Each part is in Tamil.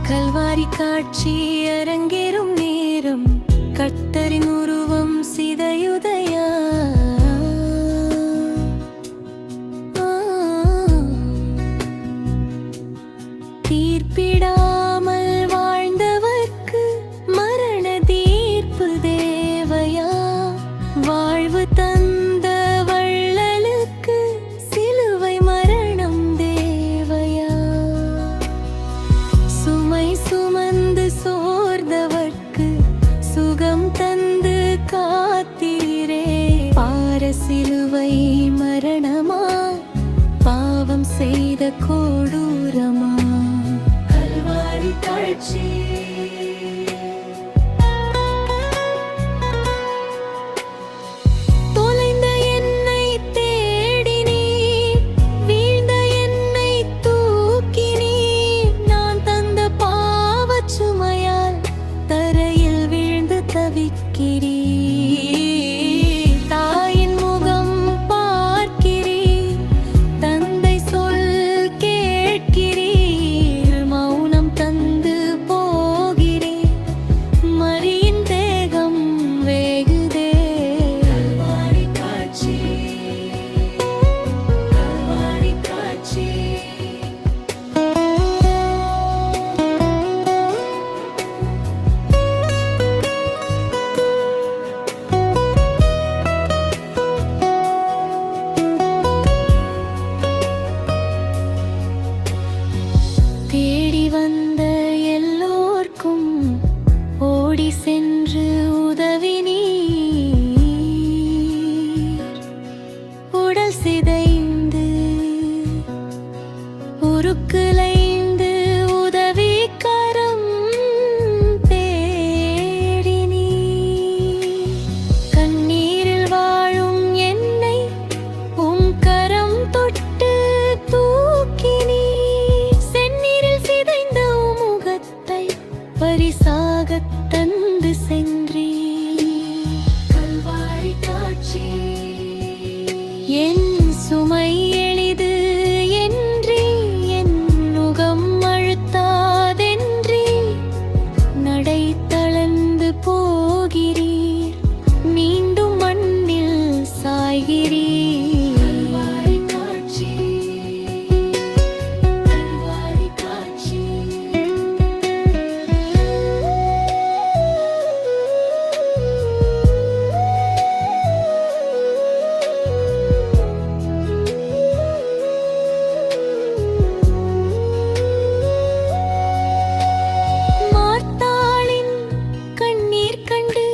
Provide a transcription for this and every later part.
கல்வாரி காட்சி அரங்கேறும் நேரம் கர்த்தரின் உருவம் சிதையுதையா. தீர்ப்பிடாமல் வாழ்ந்தவர்க்கு மரண தீர்ப்பு தேவையா. வாழ்வு தந்த வள்ளலுக்கு சிலுவை மரணம் தேவையா. சுமை சுமந்து சோர்ந்தவர்க்கு சுகம் தந்து காத்தீரே. பார சிலுவை மரணமா, பாவம் செய்த கொடூரமா. கல்வாரி காட்சி தொலைந்த என்னை தேடினீர், வீழ்ந்த என்னை தூக்கினீர். நான் தந்த பாவச் சுமையால் தரையில் வீழ்ந்து தவிக்கிறீர். தாயின் முகம் பார்க்கிறீர், தந்தை சொல் கேட்கிறீர். மௌனம் தந்து போகிறீர், மரியின் தேகம் வேகுதே. கல்வாரி காட்சி, கல்வாரி காட்சி. தேடி வந்த எல்லோர்க்கும் ஓடி சென்று உதவினீர். உடல் சிதைந்து உருக்குலைந்து உதவி கரம் தேடினீர். கண்ணீரில் வாழும் என்னை உம் கரம் தொட்டு தூக்கினீர். செந்நீரில் சிதைந்த உம் முகத்தை பரிசாகத் தந்து சென்றீர். கல்வாரி காட்சி. என் சுமை எளிது என்றி, என் நுகம் அழுத்தாதென்றி, நடை தளர்ந்து போகிறீர், மீண்டும் மண்ணில் சாய்கிறீர். கல்வாரி காட்சி, கல்வாரி காட்சி. மார்த்தாளின் கண்ணீர் கண்டு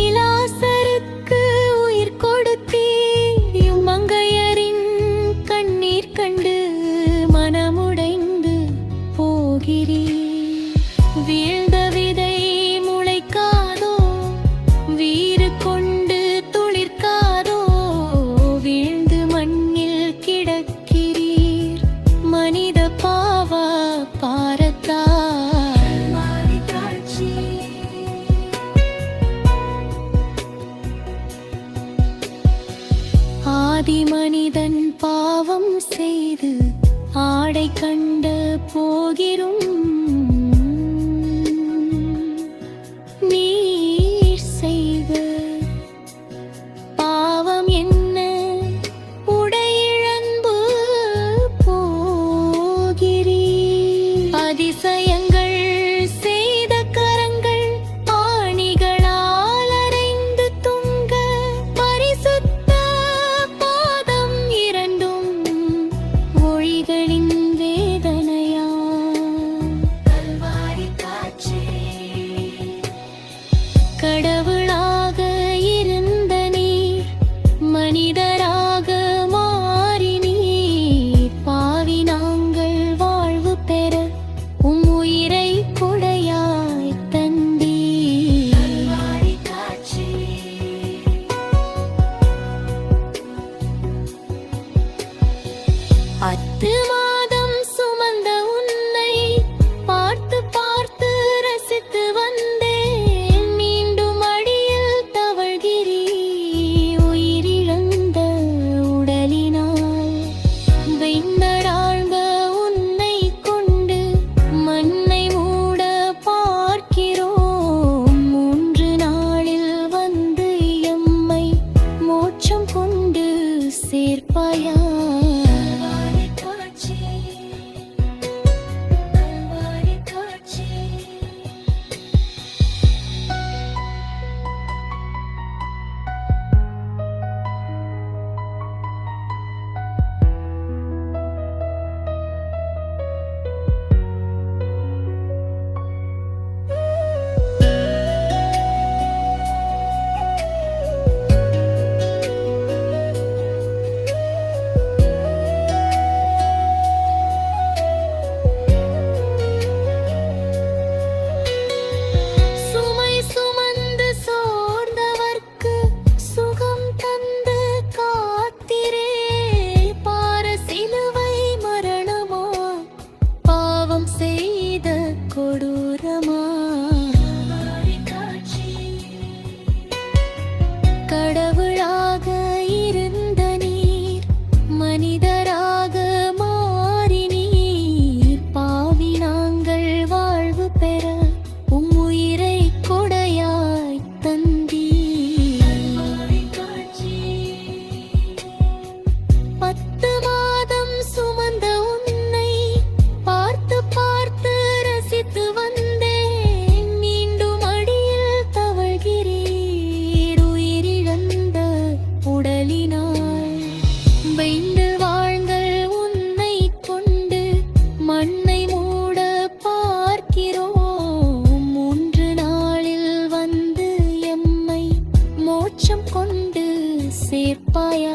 இலாசருக்கு உயிர் கொடுத்தீர். மங்கையரின் கண்ணீர் கண்டு மனமுடைந்து போகிறீர். வீழ்ந்த விதை முளைக்காதோ, வீறு கொண்டு துளிர்க்காதோ. வீழ்ந்து மண்ணில் கிடக்கிறீர், மனித பாவ பாரத்தால். கல்வாரி காட்சி. ஆதி மனிதன் பாவம் செய்து ஆடை கண்ட போகிறோம். நீர் செய்த பாவம் என்ன, உடையிழந்து போகிறீர். அதிசயங்கள் செய்த கரங்கள் ஆணிகளால் அறைந்து துங்க. பரிசுத்த பாதம் இரண்டும் மொழிகளின் வேதனையா. தீர்ப்பாயா